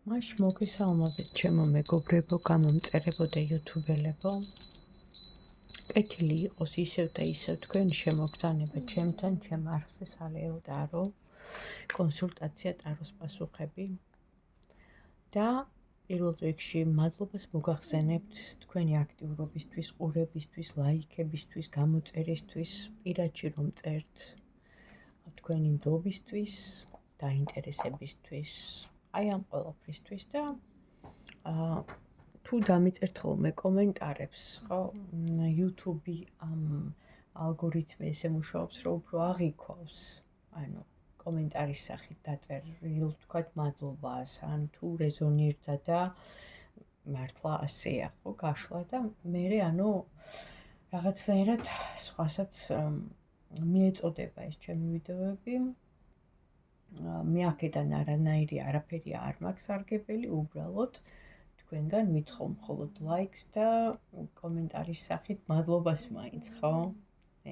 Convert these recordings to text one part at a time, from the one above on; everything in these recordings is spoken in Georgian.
მაშ მოგესალმებით ჩემო მეგობრებო, გამომწერებო და იუთუბელებო. კეთილი იყოს ისევ და ისევ თქვენი შემოგზანება ჩემთან, ჩემ არხზე სალეო ტარო, კონსულტაცია ტაროს პასუხები. და პირველ რიგში მადლობას მოგახსენებთ თქვენი აქტიურობისთვის, ყურებისთვის, ლაიქებისთვის, გამოწერისთვის, პირადში რომ წერთ თქვენი მდობისთვის, დაინტერესებისთვის, აი ამ ყველაფრისთვის და თუ დამიწერთ ხოლმე კომენტარებს, ხო, YouTube ამ ალგორითმი ესე მუშაობს, რომ უფრო აღიქვავს, ანუ კომენტარის სახით დაწერილ თქვათ მადლობას, ან თუ რეზონირდა და მართლა ასეა, ხო, გაშლა და მე ანუ რაღაცნაირად სხვასაც მიეწოდება ეს ჩემი ვიდეოები. მე აქედან არაფერი არ მაქვს სარგებელი, უბრალოდ თქვენგან ვითხოვ მხოლოდ ლაიქს და კომენტარის სახით მადლობას მაინც, ხო?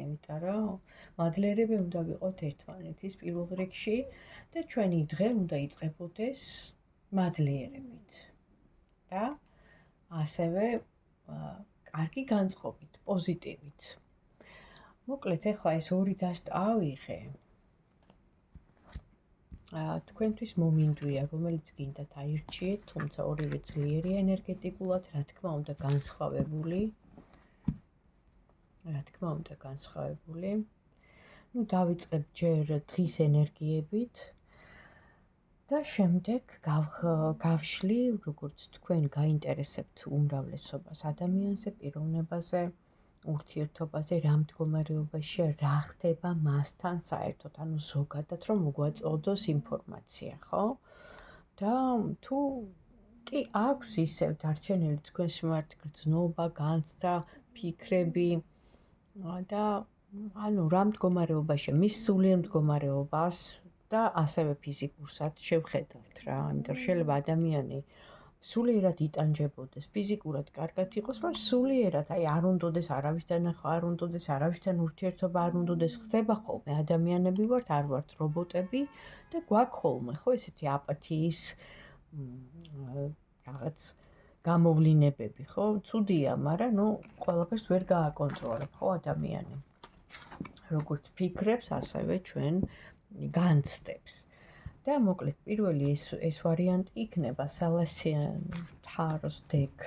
იმიტომ რომ მადლიერები უნდა ვიყოთ ერთმანეთის პირველ რიგში და ჩვენი დღე უნდა იწყებოდეს მადლიერებით. და ასევე კარგი განწყობით, პოზიტივით. მოკლედ, ახლა ეს ორი დასტავიღე. თქვენთვის მომინდვია, რომელიც გინდათ აირჩიეთ, თუმცა ორივე ძლიერია ენერგეტიკულად, რა თქმა უნდა განსხვავებული. ნუ დავიწყებ ჯერ დღის ენერგიებით და შემდეგ გავშლი, როგორც თქვენ გაინტერესებთ უმრავლესობას ადამიანზე, პიროვნებაზე, ურთიერთობაზე, რა მდგომარეობაში რა ხდება მასთან საერთოდ, ანუ ზოგადად რომ მოგვაწოდოს ინფორმაცია, ხო? და თუ კი აქვს ისევ დარჩენილი თქვენს მიმართ გრძნობა, განცდა, ფიქრები და ანუ რა მდგომარეობაში, მის სულიერ მდგომარეობას და ასევე ფიზიკურსაც შევხედავთ რა, იმიტომ რომ შეიძლება ადამიანი სულიერად იტანჯებოდეს, ფიზიკურად კარგად იყოს, მაგრამ სულიერად არ უნდოდეს არავისთან ახლა, არ უნდოდეს არავისთან ურთიერთობა, არ უნდოდეს ხდება ხოლმე ადამიანები ვართ, არ ვართ რობოტები და გვაქვს ხოლმე, ხო, ესეთი აპათიის რაღაც გამოვლინებები, ხო? ცუდია, მაგრამ ნუ ყველაფერს ვერ გააკონტროლებ, ხო, ადამიანი. როგორც ფიქრებს, ასევე ჩვენ განცდებს. და მოკლედ პირველი ეს ვარიანტი იქნება სალასიან თაროს დეკ,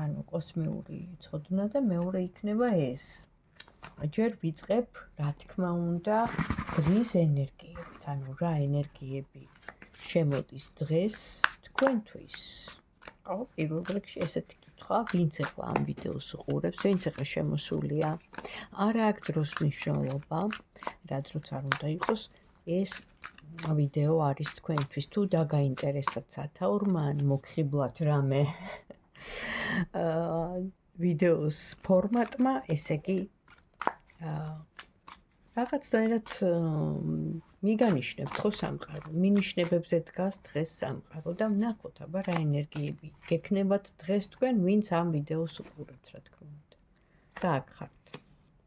ანუ კოსმიური ცოდნა და მეორე იქნება ეს. ჯერ ვიწყებ, რა თქმა უნდა, დღის ენერგიებით, ანუ რა ენერგიები შემოდის დღეს თქვენთვის. ხო, პირველ რიგში ესეთი კითხვა, ვინც ახლა ამ ვიდეოს უყურებს, ვინც ახლა შემოსულია, არა აქვს დროს მნიშვნელობა, რა დროც არ უნდა იყოს, ეს ვიდეო არის თქვენთვის, თუ დაგაინტერესებთ სათაურმა ან მოგხიბლათ რამე ვიდეოს ფორმატმა, ესე იგი რაღაცნაირად მიგანიშნებთ ხო სამყარო, მინიშნებებზე დგას დღეს სამყარო და ვნახოთ აბა რა ენერგიები გექნებათ დღეს თქვენ, ვინც ამ ვიდეოს უყურებთ, რა თქმა უნდა. და აქ ხართ,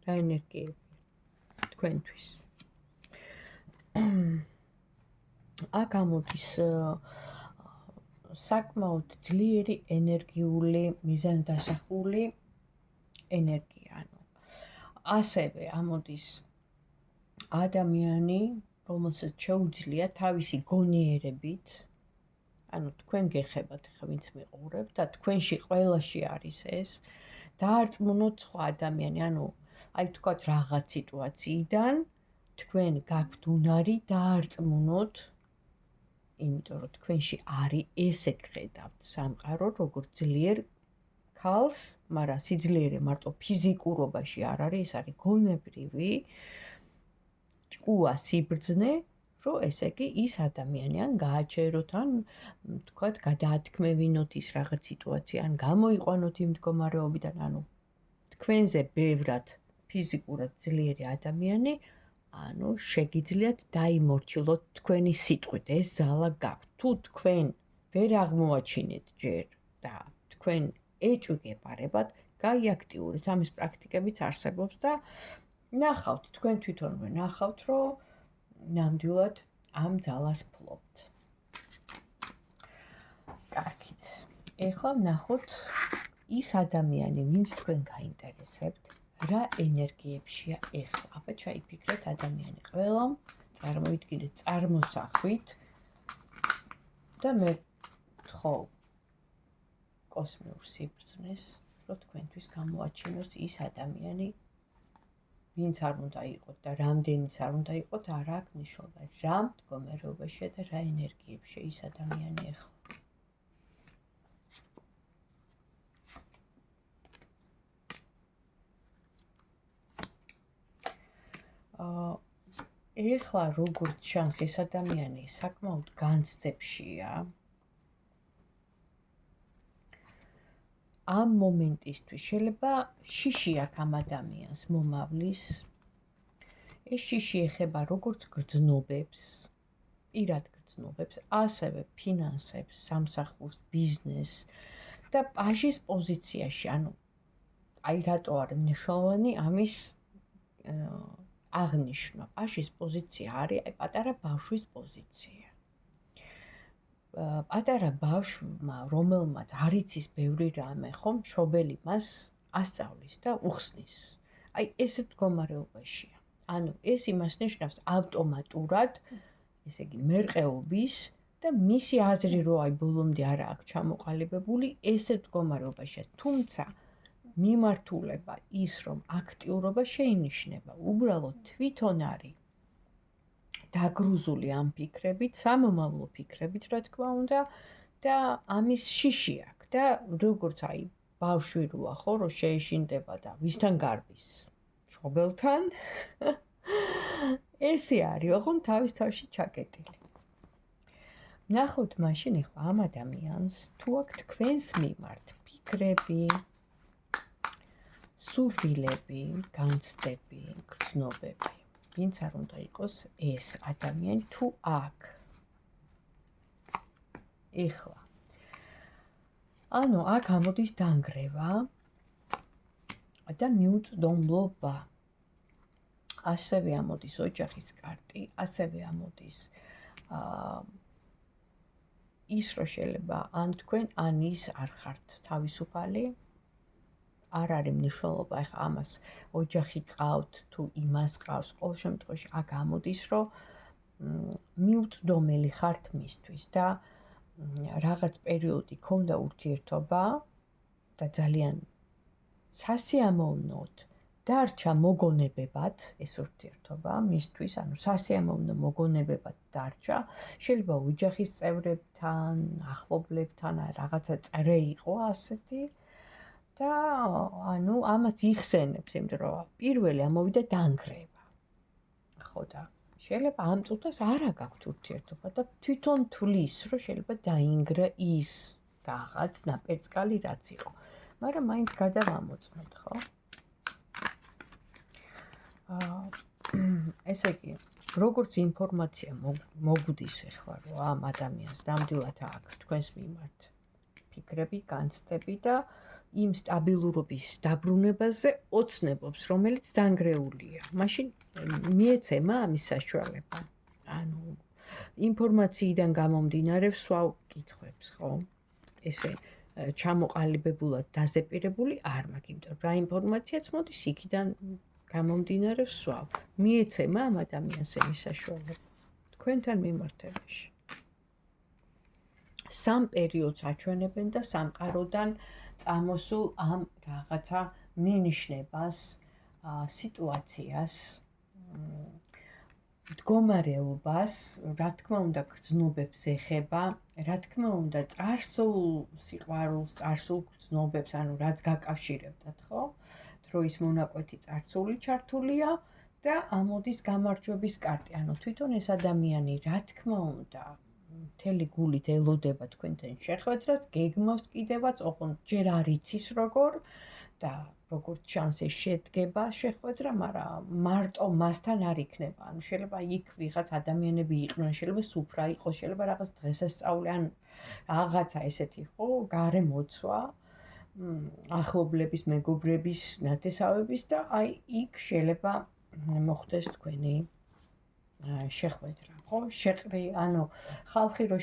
რა ენერგიები თქვენთვის. აქ ამოდის საკმაოდ ძლიერი ენერგიული, მიზანდასახული ენერგია, ანუ ასევე ამოდის ადამიანი, რომელსაც შეუძლია თავისი გონიერებით, ანუ თქვენ გეხებათ ახლა ვინც მიყურებთ და თქვენში ყველაში არის ეს, დაარწმუნოთ სხვა ადამიანი, ანუ აი თქვათ რაღაც სიტუაციიდან თქვენ გაქვთ უნარი დაარწმუნოთ, იმიტომ რომ თქვენში არის ესე გხედავთ სამყარო, როგორც ძლიერ ქალს, მაგრამ სიძლიერე მარტო ფიზიკურობაში არ არის, ეს არის გონებრივი ჭკუა, სიბრძნე, რომ ესე იგი ის ადამიანი ან გააჩეროთ, ან თქვათ გადაათქმევინოთ ის რაღაც სიტუაცია, ან გამოიყვანოთ იმ მდგომარეობიდან, ანუ თქვენზე ბევრად ფიზიკურად ძლიერი ადამიანი, ანუ შეგიძლიათ დაიმორჩილოთ თქვენი სიტყვით, ეს ძალა გაქვთ. თუ თქვენ ვერ აღმოაჩინეთ ჯერ და თქვენ ეჭვი გეპარებათ, გაიაქტიურეთ, ამის პრაქტიკებიც არსებობს და ნახავთ, თქვენ თვითონვე ნახავთ, რომ ნამდვილად ამ ძალას ფლობთ. ეხლა ვნახოთ ის ადამიანი, ვინც თქვენ გაინტერესებთ, რა ენერგიებშია ეხლა. აბა ჩაიფიქრეთ ადამიანი ყველამ, წარმოიდგინეთ წარმოსახვით და მე ვთხოვ კოსმიურ სიბრძნეს, რომ თქვენთვის გამოაჩინოს ის ადამიანი, ვინც არ უნდა იყოთ და რამდენიც არ უნდა იყოთ, არ აქვს მნიშვნელობა. რა მდგომარეობაშია და რა ენერგიებშია ის ადამიანი ეხლა. ეხლა როგორც ჩანს, ეს ადამიანი საკმაოდ განცდებშია. ამ მომენტისთვის შეიძლება შიში აქვს ამ ადამიანს მომავლის. ეს შიში ეხება როგორც გრძნობებს, პირად გრძნობებს, ასევე ფინანსებს, სამსახურს, ბიზნესს და პაჟის პოზიციაში, ანუ აი რატო არის მნიშვნელოვანი ამის აღნიშვნა. პაჟის პოზიცია არის აი პატარა ბავშვის პოზიცია. პატარა ბავშვმა, რომელმაც არ იცის ბევრი რამე, ხომ, მშობელი მას ასწავლის და უხსნის. აი ესე მდგომარეობაშია. ანუ ეს იმას ნიშნავს ავტომატურად, ესე იგი მერყეობის და მისი აზრი რო აი ბოლომდე არ აქვს ჩამოყალიბებული, ესე მდგომარეობაშია. თუმცა მიმართულება ის, რომ აქტიურობა შეინიშნება, უბრალოდ თვითონ არის დაგრუზული ამ ფიქრებით, სამომავლო ფიქრებით, რა თქმა უნდა, და ამის შიში აქვს და როგორც აი ბავშვი როა, ხო, რომ შეეშინდება და ვისთან გარბის? მშობელთან. ესე არის, ოღონ თავის თავში ჩაკეტილი. ვნახოთ მაშინ ახლა ამ ადამიანს თუ აქვს თქვენს მიმართ ფიქრები, სურვილები, განცდები, გრძნობები. ვინც არ უნდა იყოს ეს ადამიანი თუ აქ. ეხლა. ანუ აქ ამოდის დანგრევა და მიუწვდომლობა. ასევე ამოდის ოჯახის კარტი, ასევე ამოდის ის, რომ შეიძლება ან თქვენ, ან ის არ ხართ თავისუფალი. არ არის მნიშვნელობა ახლა ამას ოჯახი ყავთ თუ იმას ყავს. ყოველ შემთხვევაში აქ ამოდის, რომ მიუწვდომელი ხართ მისთვის და რაღაც პერიოდი ქონდა ურთიერთობა და ძალიან სასიამოვნოდ დარჩა მოგონებებად ეს ურთიერთობა მისთვის, ანუ სასიამოვნო მოგონებებად დარჩა. შეიძლება ოჯახის წევრებთან, ახლობლებთან რაღაცა წრე იყო ასეთი. და ანუ ამას იხსენებს, იმიტომ რომ პირველი ამოვიდა დანგრევა. ხო და შეიძლება ამ წუთას არ გაქვთ ურთიერთობა და თვითონ თვლის, რომ შეიძლება დაინგრა ის რაღაც ნაპერწკალი რაც იყო. მაგრამ მაინც გადავამოწმოთ, ხო? ესე იგი, როგორც ინფორმაცია მოგვდის ახლა, რომ ამ ადამიანს ნამდვილად აქვს თქვენს მიმართ ფიქრები, განცდები და იმ სტაბილურობის დაბრუნებაზე ოცნებობს, რომელიც დანგრეულია. მაშინ მიეცემა ამის საშუალება. ანუ ინფორმაციიდან გამომდინარე ვსვავ კითხვებს, ხო? ესე ჩამოყალიბებულად დაზეპირებული არ მაქვს, იმიტომ რა ინფორმაციაც მოდის იქიდან გამომდინარე ვსვავ. მიეცემა ამ ადამიანს ამის საშუალება თქვენთან მიმართებაში. სამ პერიოდს აჩვენებენ და სამყაროდან წამოსულ ამ რაღაცა მინიშნებას, სიტუაციას, მდგომარეობას, რა თქმა უნდა გრძნობებს ეხება, რა თქმა უნდა წარსულ სიყვარულს, წარსულ გრძნობებს, ანუ რაც გაკავშირებდათ, ხო? დროის მონაკვეთი წარსული ჩართულია და ამოდის გამარჯვების კარტი. ანუ თვითონ ეს ადამიანი, რა თქმა უნდა, მთელი გულით ელოდება თქვენთან შეხვედრას, გეგმავს კიდევაც, ოღონდ ჯერ არ იცის როგორ და როგორც ჩანს ეს შედგება შეხვედრა, მაგრამ მარტო მასთან არ იქნება. ანუ შეიძლება იქ ვიღაც ადამიანები იყვნენ, შეიძლება სუფრა იყოს, შეიძლება რაღაც დღესასწაული, ან რაღაცა ესეთი, ხო, გარემოცვა, ახლობლების, მეგობრების ნათესავების და აი იქ შეიძლება მოხდეს თქვენი შეხვედრა. ხო, ანუ ხალხი რო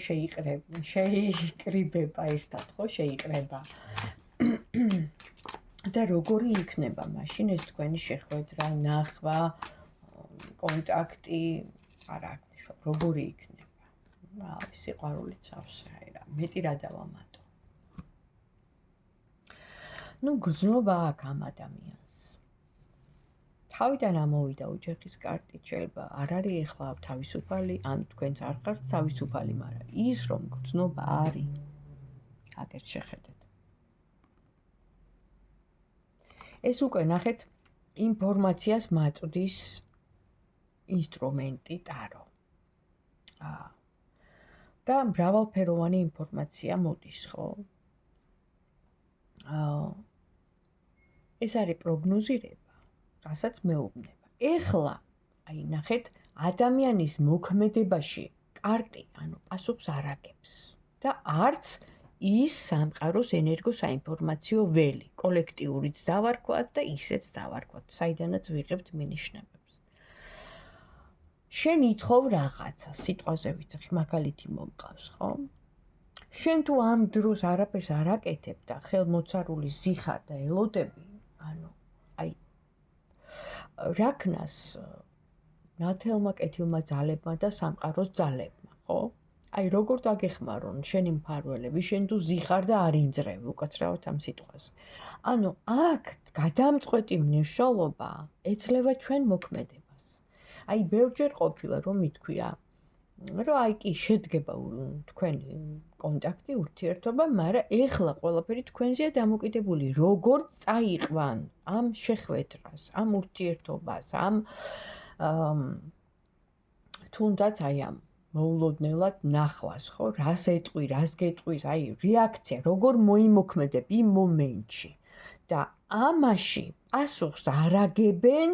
შეიკრიბება ერთად, ხო, შეიყრება. და როგორი იქნება მაშინ ეს თქვენი შეხვედრა, ნახვა, კონტაქტი, არა აქვს მნიშვნელობა, როგორი იქნება. სიყვარულიც ავსრაი რა, მეტი რა დავამატო. გრძნობა აქ ამ ადამიანს. თავიდან ამოვიდა ოჯახის კარტი, შეიძლება არ არის ეხლა თავისუფალი, ან თქვენც არ ხართ თავისუფალი, მაგრამ ის რომ გრძნობა არის, აგერ შეხედეთ. ეს უკვე ნახეთ ინფორმაციას მაწვდის ინსტრუმენტი ტარო. და მრავალფეროვანი ინფორმაცია მოდის, ხო? ეს არის პროგნოზირება, რასაც მეუბნება. ეხლა, ნახეთ, ადამიანის მოქმედებაში კარტი, პასუხს არ აგებს და არც ის სამყაროს ენერგოსაინფორმაციო ველი, კოლექტიურიც დავარქვათ და ისეც დავარქვათ, საიდანაც ვიღებთ მინიშნებებს. შენ ითხოვ რაღაცა, სიტყვაზე ვიცახი, მაგალითი მომყავს, ხო? შენ თუ ამ დროს არაფერს არ აკეთებ და ხელმოცარული ზიხარ და ელოდები, რაკნას ნათელმა კეთილმა ძალებმა და სამყაროს ძალებმა, ხო? როგორ დაგეხმარონ შენი მფარველები, შენ თუ ზიხარ და არ ინძრევ, უკაცრავად ამ სიტყვაზე. აქ გადამწყვეტი მნიშვნელობა ეძლევა ჩვენ მოქმედებას. ბევრჯერ ყოფილა რომ ითქვია, რომ კი შედგება თქვენი კონტაქტი, ურთიერთობა, მაგრამ ეხლა ყველაფერი თქვენზეა დამოკიდებული, როგორ წაიყვან ამ შეხვედრას, ამ ურთიერთობას, ამ თუნდაც ამ მოულოდნელად ნახვას, ხო? რას ეტყვი, რას გეტყვის, რეაქცია, როგორ მოიმოქმედებ იმ მომენტში. და ამაში პასუხს არ აგებენ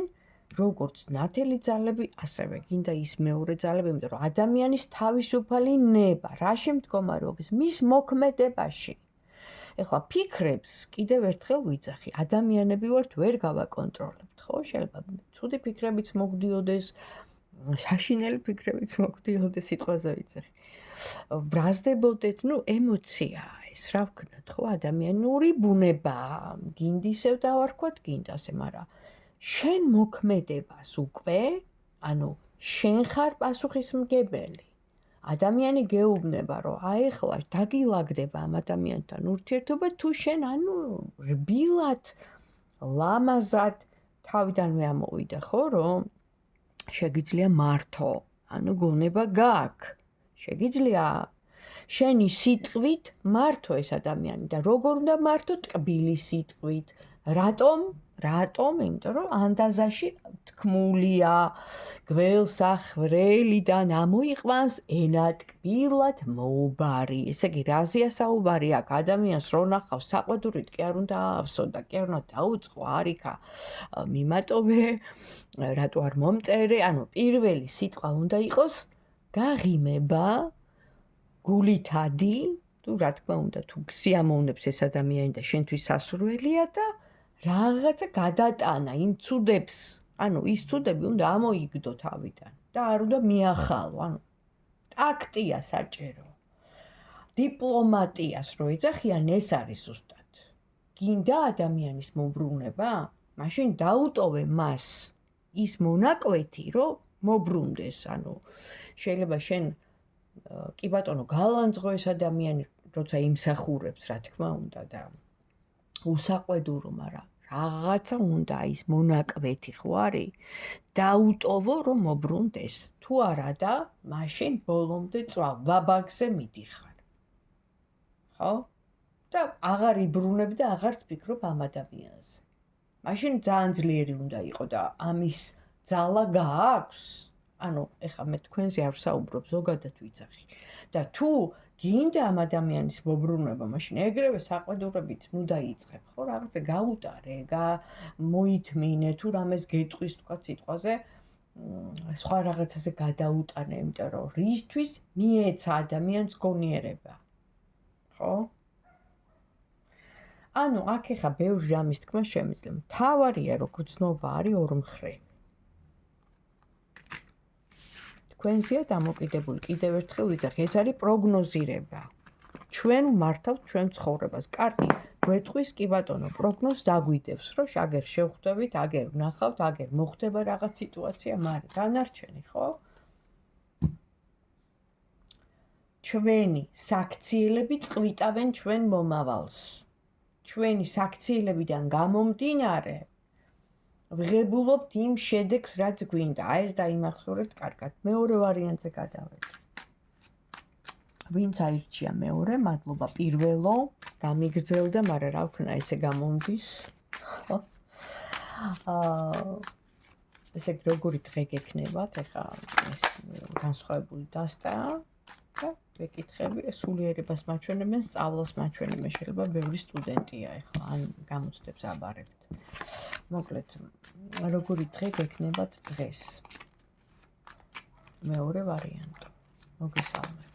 როგორც ნათელი ძალები, ასევე გინდა ის მეორე ძალები, იმიტომ რომ ადამიანის თავისუფალი ნება, რაში მდგომარეობს მის მოქმედებაში. ეხლა ფიქრებს კიდევ ერთხელ ვიძახი, ადამიანები ვართ, ვერ გავაკონტროლებთ, ხო? შეიძლება ცუდი ფიქრებიც მოგდიოდეს, საშინელი ფიქრებიც მოგდიოდეს, სიტყვაზე ვიცახი. ბრაზდებოდეთ, ემოციაა ეს, რა ვქნათ, ხო? ადამიანური ბუნებაა, გინდა ისევ დავარქვათ, გინდა ასე, მაგრამ შენ მოქმედებას უკვე, შენ ხარ პასუხისმგებელი. ადამიანი გეუბნება, რომ ეხლა დაგილაგდება ამ ადამიანთან ურთიერთობა, თუ შენ რბილად, ლამაზად თავიდანვე ამოვიდა, ხო, რომ შეგიძლია მართო, გონება გააქვს. შეგიძლია შენი სიტყვით მართო ეს ადამიანი და როგორ უნდა მართო? ტკბილი სიტყვით. რატომ? იმიტომ რომ ანდაზაში თქმულია, გველსახვრელიდან ამოიყვანს ენა ტკბილად მოუბარი. ესე იგი, რაზეა საუბარი აქ? ადამიანს რო ნახავს საყვედურით, კი არ უნდა აავსო და კი არ უნდა დაუწყო, არ იქა მიმატოვე, რატო არ მომწერე, პირველი სიტყვა უნდა იყოს გაღიმება, გულითადი, თუ რა თქმა უნდა, თუ სიამოვნებს ეს ადამიანი და შენთვის სასურველია და რაღაცა გადატანა იმ ცუდებს, ის ცუდები უნდა ამოიგდო თავიდან და არ უნდა მიახალო, ტაქტია საჭირო. დიპლომატიას რო ეძახიან, ეს არის ზუსტად. გინდა ადამიანის მობრუნება, მაშინ დაუტოვე მას ის მონაკვეთი, რომ მობრუნდეს, შეიძლება შენ კი ბატონო გალანძღო ეს ადამიანი, როცა იმსახურებს, რა თქმა უნდა და უსაყვედურო, მაგრამ რაღაცა უნდა ის მონაკვეთი ხო არის, დაუტოვო რომ მობრუნდეს. თუ არა და მაშინ ბოლომდე წვალ, ვაბანკზე მიდიხარ. ხო? და აღარ იბრუნებ და აღარ ვფიქრობ ამ ადამიანზე. მაშინ ძალიან ძლიერი უნდა იყო და ამის ძალა გააქვს. ეხლა მე თქვენზე არ ვსაუბრობ, ზოგადად ვიცახი. და თუ გინდა ამ ადამიანის მობრუნება, მაშინ ეგრევე საყვედურებით დაიწყებ, ხო, რაღაცა გაუტარე, მოითმინე, თუ რამეს გეტყვის თქვა სიტყვაზე, სხვა რაღაცაზე გადაუტანე, იმიტომ რომ რისთვის მიეცა ადამიანს გონიერება. ხო? აქ ეხა ბევრი რამის თქმა შემიძლია. მთავარია, რომ გრძნობა არის ორმხრივი. თქვენზეა დამოკიდებული. კიდევ ერთხელ ვიძახი, ეს არის პროგნოზირება. ჩვენ ვმართავთ ჩვენ ცხოვრებას. კარტი გვეტყვის, კი ბატონო, პროგნოზს დაგვიდევს, რომ აგერ შევხვდებით, აგერ ვნახავთ, აგერ მოხდება რაღაც სიტუაცია, მაგრამ დანარჩენი, ხო? ჩვენი საქციელები წყვიტავენ ჩვენ მომავალს. ჩვენი საქციელებიდან გამომდინარე ვღებულობთ იმ შედეგს, რაც გვინდა. აი ეს დაიმახსოვრეთ კარგად. მეორე ვარიანტზე გადავიდეთ. ვინც აირჩია მეორე, მადლობა პირველო, გამიგრძელდა, მაგრამ რა ვქნა, ესე გამომდის. ესე როგორი დღე გექნებათ, ეხლა ეს განსხვავებული დასტა და ვეკითხები, სულიერებას მაჩვენებენ, სწავლას მაჩვენებენ, შეიძლება ბევრი სტუდენტია ეხლა, ან გამოცდებს აბარებთ. მოკლედ, როგორი დღე გექნებათ დღეს. მეორე ვარიანტი. მოგესალმებით.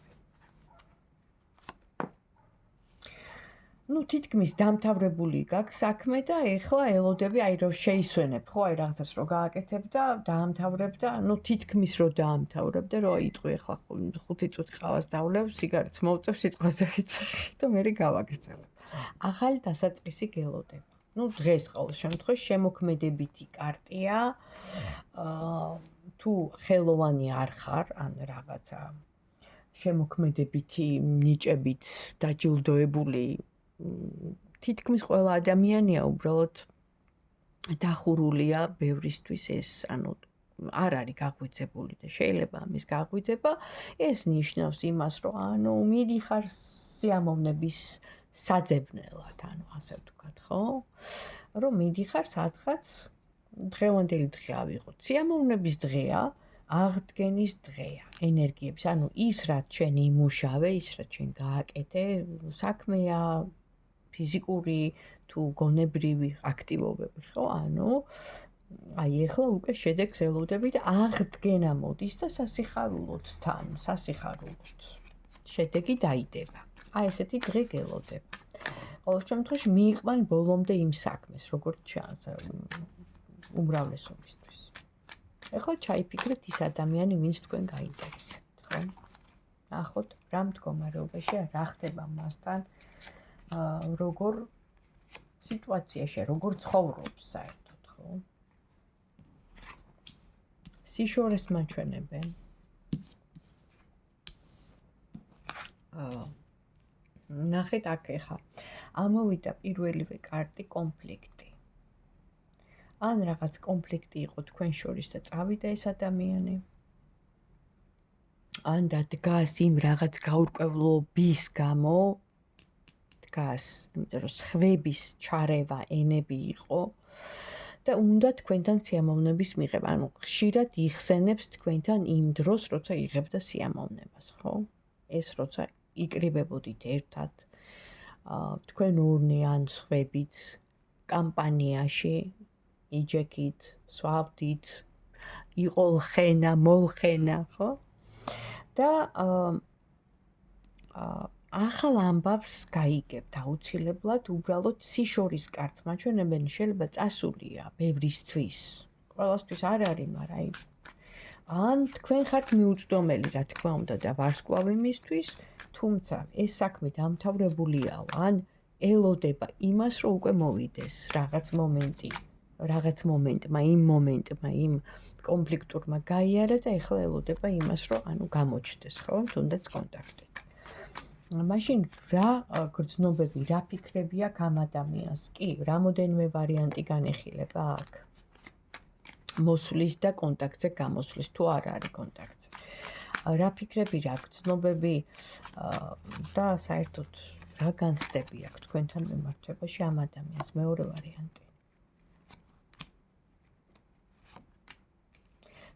ну თითქმის დამთავრებული გაქვს საქმე და ეხლა ელოდები აი რომ შეისვენებ ხო აი რაღაცას რო გააკეთებ და დაამთავრებ და ну თითქმის რო დაამთავრებ და რო აიტყვი ეხლა 5 წუთი ყავას დავლევ სიგარეტს მოვწევ სიტყვაზე ვიცი და მე გავაგრძელებ ახალი დასაწყისი გელოდება ну დღეს ყოველ შემთხვევაში შემოქმედებითი კარტია თუ ხელოვანი არ ხარ ან რაღაცა შემოქმედებითი ნიჭებით დაჯილდოებული თითქმის ყველა ადამიანია უბრალოდ დახურულია ბევრისთვის ეს ანუ არ არის გაღვიძებული და შეიძლება ამის გაღვიძება ეს ნიშნავს იმას რომ ანუ მიდიხარ სიამოვნების საძებნელად ანუ ასე ვთქვათ ხო რომ მიდიხარ სადღაც დღევანდელი დღე ავიღოთ სიამოვნების დღეა აღდგენის დღეა ენერგიების ანუ ის რაც შენ იმუშავე ის რაც შენ გააკეთე საქმეა ფიზიკური თუ გონებრივი აქტივობები ხო ანუ აი ეხლა უკვე შედეგს ელოდებით აღდგენა მოდის და სასიხარულოდ თან სასიხარულოდ შედეგი დაიდება აი ესეთი დღე გელოდება ყოველ შემთხვევაში მიიყვან ბოლომდე იმ საქმეს როგორც ჩანს უმრავლესობისთვის ეხლა ჩაიფიქრეთ ის ადამიანი ვინც თქვენ გაინტერესებთ ხო ნახოთ რა მდგომარეობაშია რა ხდება მასთან როგორ სიტუაციაში როგორ ცხოვრობს საერთოდ ხო სიშორეს მაჩვენებენ ნახეთ აქ ეხა ამოვიდა პირველივე კარტი კონფლიქტი ან რაღაც კონფლიქტი იყო თქვენ შორის და წავიდა ეს ადამიანი ან დადგას იმ რაღაც გაურკვევლობის გამო დგას, იმიტომ რომ სხვების ჩარევა ენები იყო და უნდა თქვენთან სიამოვნების მიღება. ანუ ხშირად იხსენებს თქვენთან იმ დროს, როცა იღებდა სიამოვნებას, ხო? ეს როცა იკრიბებოდით ერთად, თქვენ ორნი ან სხვებიც კამპანიაში იჯექით, swavdit, იყო ხენა, molხენა, ხო? და ახალ ამბავს გაიგებთ აუცილებლად უბრალოდ სიშორის კარტს მაჩვენებენ შეიძლება წასულია ბევრისთვის ყველასთვის არ არის მაგრამ აი ან თქვენ ხართ მიუწვდომელი რა თქმა უნდა და ვარსკვლავი მისთვის თუმცა ეს საქმე დამთავრებულიაო ან ელოდება იმას რომ უკვე მოვიდეს რაღაც მომენტმა იმ მომენტმა იმ კონფლიქტურმა გაიარა და ეხლა ელოდება იმას რომ ანუ გამოჩნდეს ხო თუნდაც კონტაქტი მაშინ რა გრძნობები, რა ფიქრები აქვს ამ ადამიანს? კი, რამოდენიმე ვარიანტი განეხილება აქ. მოსვლის და კონტაქტზე გამოსვლის, თუ არ არის კონტაქტზე. რა ფიქრები, რა გრძნობები და საერთოდ რა განცდები აქვს თქვენთან მიმართებაში ამ ადამიანს? მეორე ვარიანტი.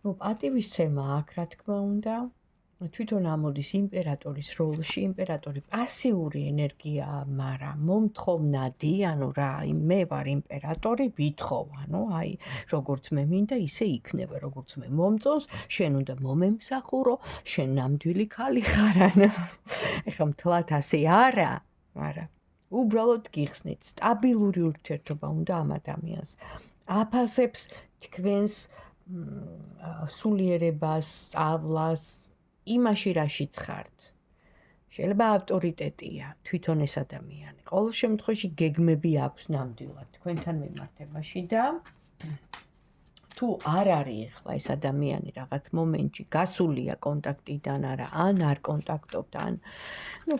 ნუ პატივისცემა აქ, რა თქმა უნდა. თვითონ ამოდის იმპერატორის როლში, იმპერატორი პასიური ენერგიაა, მაგრამ მომთხოვნადი, ანუ რა, მე ვარ იმპერატორი, ვითხოვ, ანუ აი, როგორც მე მინდა, ისე იქნება, როგორც მე მომწონს, შენ უნდა მომემსახურო, შენ ნამდვილი ქალი ხარ, ანუ ეხლა მთლად ასე არა, მაგრამ უბრალოდ გიხსნით, სტაბილური ურთიერთობა უნდა ამ ადამიანს. აფასებს თქვენს სულიერებას, სწავლას, იმაში რაშიც ხართ. შეიძლება ავტორიტეტია თვითონ ეს ადამიანი. ყოველ შემთხვევაში გეგმები აქვს ნამდვილად თქვენთან მიმართებაში და თუ არ არის ახლა ეს ადამიანი რაღაც მომენტში გასულია კონტაქტიდან არა, ან არ კონტაქტობთ, ან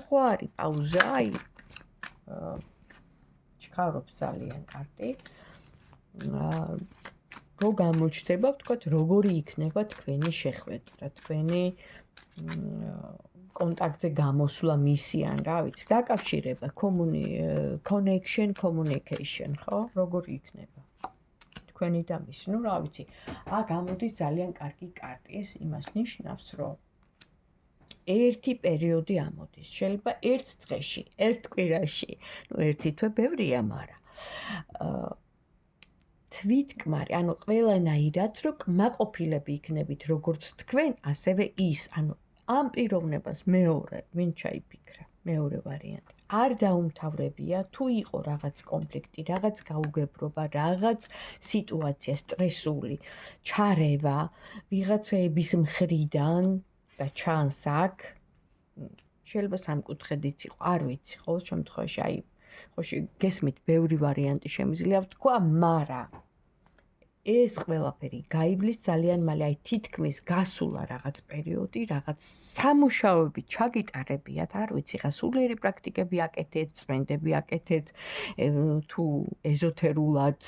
ხო არის პაუზა, ჩქარობს ძალიან კარტი. რო გამოჩნდება, ვთქვათ, როგორი იქნება თქვენი შეხვედრა, თქვენი კონტაქტზე გამოსვლა მისიან, რა ვიცი, დაკავშირება, connection, communication, ხო? როგორი იქნება? თქვენი და მისი, რა ვიცი. გამოდის ძალიან კარგი კარტი, ეს იმას ნიშნავს, რომ ერთი პერიოდი ამოდის, შეიძლება ერთ დღეში, ერთ კვირაში, ერთი თვე ბევრია, მაგრამ თვითკმარი, ყველანაირად, რომ კმაყოფილები იქნებით როგორც თქვენ, ასევე ის, ამ პიროვნებას მეორე, ვინ ჩაიფიქრა, მეორე ვარიანტი. არ დაუმთავრებია, თუ იყო რაღაც კონფლიქტი, რაღაც გაუგებრობა, რაღაც სიტუაცია სტრესული, ჩარევა, ვიღაცების მხრიდან და ჩანს აქ, შეიძლება სამკუთხედიც იყო, არ ვიცი, ყოველ შემთხვევაში, ხო გესმით, ბევრი ვარიანტი შემიძლია ვთქვა, მაგრამ ეს ყველაფერი გაივლის ძალიან მალე, თითქმის გასულა რაღაც პერიოდი, რაღაც სამუშაოები ჩაგიტარებიათ, არ ვიცი, ხა სულიერი პრაქტიკები აკეთეთ, წმენდები აკეთეთ, თუ ეზოთერულად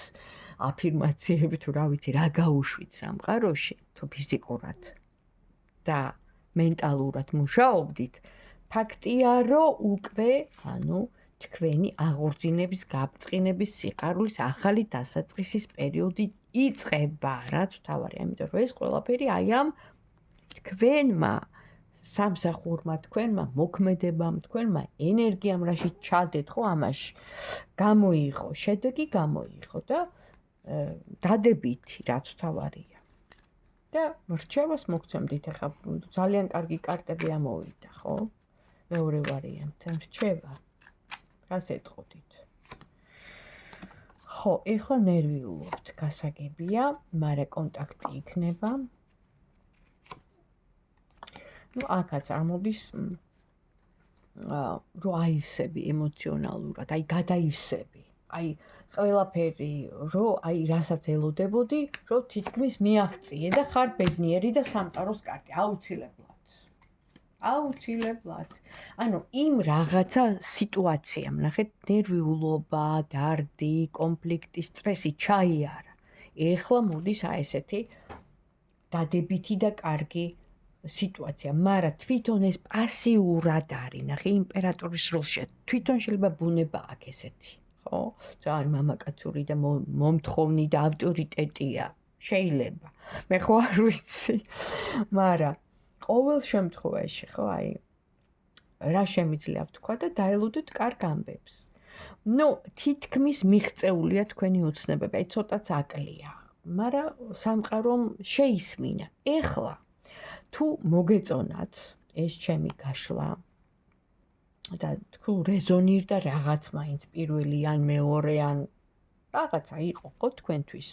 აფირმაციები, თუ რა ვიცი, რა გაუშვით სამყაროში, თუ ფიზიკურად და მენტალურად მუშაობდით, ფაქტია, რომ უკვე, თქვენი აღორძინების, გაბწყინების, სიყვარულის ახალი დასაწყისის პერიოდი იწყება, რაც თავარია, იმიტომ რომ ეს ყველაფერი ამ თქვენმა სამსახურმა, თქვენმა მოქმედებამ, თქვენმა ენერგიამ, რაშიც ჩადეთ, ხო, ამაში გამოიღო, შედეგი გამოიღო და დადებითი, რაც თავარია. და რჩევას მოგცემდით, ახლა ძალიან კარგი კარტები ამოვიდა, ხო? მეორე ვარიანტი, რჩევა. რას ეტყოდით? ხო, ეხლა ნერვიულობთ, გასაგებია, მაგრამ კონტაქტი იქნება. აქაც ამოდის, რომ აივსები ემოციონალურად, გადაივსები. ყველაფერი, რომ რასაც ელოდებოდი, რომ თითქმის მიაღწიე და ხარ ბედნიერი და სამყაროს კარგი, აუცილებლად. იმ რაღაცა სიტუაციამ, ნახეთ, ნერვიულობა, დარდი, კონფლიქტი, სტრესი ჩაიარა. ეხლა მოდის ესეთი დადებითი და კარგი სიტუაცია, მაგრამ თვითონ ეს პასიურად არის, ნახე, იმპერატორის როლში. თვითონ შეიძლება ბუნება აქვს ესეთი, ხო? ძალიან მამაკაცური და მომთხოვნი და ავტორიტეტია. შეიძლება. მე ხო არ ვიცი. მაგრამ ყოველ შემთხვევაში, ხო, რა შემიძლია ვთქვა და დაელოდეთ კარგ ამბებს. თითქმის მიღწეულია თქვენი ოცნებები, ცოტაც აკლია, მაგრამ სამყარომ შეისმინა. ეხლა თუ მოგეწონათ ეს ჩემი გაშლა და თუ რეზონირდა რაღაც მაინც პირველი ან მეორე ან რაღაცა იყო ხო თქვენთვის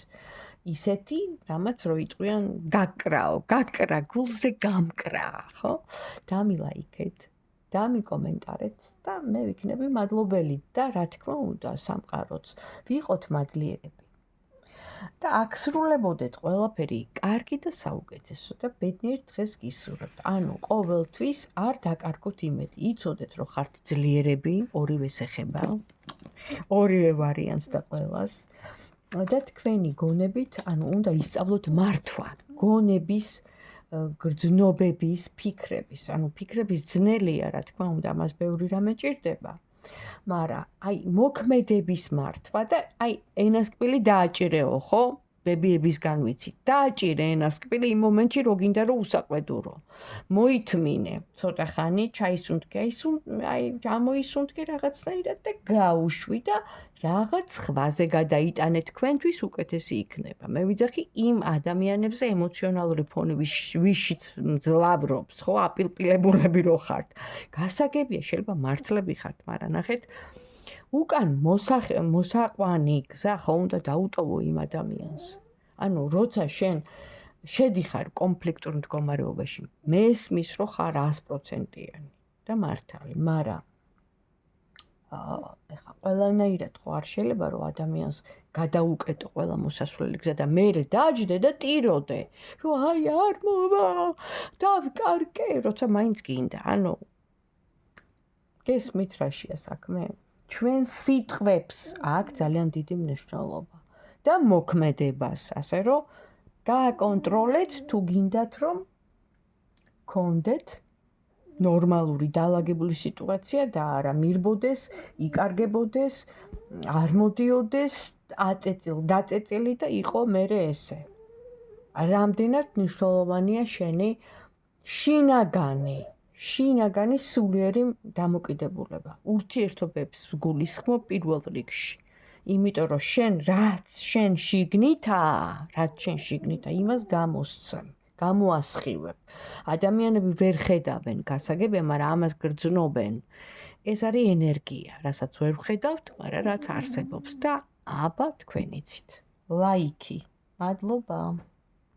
ისეთი, რამაც რო იტყვიან გაკრა, გულზე გამკრა, ხო? დამილაიქეთ, დამიკომენტარეთ და მე ვიქნები მადლობელი და რა თქმა უნდა, სამყაროც ვიყოთ მადლიერები. და აქ სრულებოდეთ ყველაფერი კარგი და საუკეთესო და ბედნიერ დღეს გისურვებთ. ყოველთვის არ დაკარგოთ იმედი. იცოდეთ, რომ ხართ ძლიერები, ორივეს ეხება, ორივე ვარიანტს და ყველას. და თქვენი გონებით, უნდა ისწავლოთ მართვა, გონების, გრძნობების, ფიქრების. ფიქრების ძნელია, რა თქმა უნდა, ამას ბევრი რამე ჭირდება. მაგრამ მოქმედების მართვა და ენასკბილი დააჭირეო, ხო? ბებიებისგან ვიცით. დააჭირე ენასკბილი იმ მომენტში, რო გინდა რომ უსაყვედურო. მოითმინე, ცოტა ხანი ჩაისუნთქე, ამოისუნთქე რაღაცნაირად და გაუშვი და რაღაც ხვაზე გადაიტანე თქვენთვის უკეთესი იქნება. მე ვიძახი იმ ადამიანებზე ემოციონალური ფონი ვიშიც მძლავრობს, ხო, აპილპილებულები რო ხართ. გასაგებია, შეიძლება მართლები ხართ, მაგრამ ნახეთ, უკან მოსაყვანი გზა ხო უნდა დაუტოვო იმ ადამიანს. ანუ როცა შენ შედიხარ კონფლიქტურ მდგომარეობაში, მესმის რომ ხარ 100%-იანი და მართალი, მაგრამ ეხლა ყველანაირად ხო არ შეიძლება რომ ადამიანს გადაუკეტო ყველა მოსასვლელი გზა და მერე დაჯდე და ტიროდე, რომ აი არ მოვა, დავკარგე, როცა მაინც გინდა. ანუ გესმით რაშია საქმე? ჩვენ სიტყვებს აქვს ძალიან დიდი მნიშვნელობა და მოქმედებას, ასე რომ გააკონტროლეთ თუ გინდათ რომ გქონდეთ ნორმალური დალაგებული სიტუაცია და არა მირბოდეს, იკარგებოდეს, არ მოდიოდეს, დაწეწილი და იყო მერე ესე. რამდენად მნიშვნელოვანია შენი შინაგანი სულიერი დამოკიდებულება. ურთიერთობებს გულისხმობ პირველ რიგში. იმიტომ რომ შენ რაც შენ შიგნითა, იმას გამოსცემ. გამოასხივებ. ადამიანები ვერ ხედავენ გასაგებია, მაგრამ ამას გრძნობენ. ეს არის ენერგია, რასაც ვერ ვხედავთ, მაგრამ რაც არსებობს და აბა თქვენ იცით. ლაიქი. მადლობა.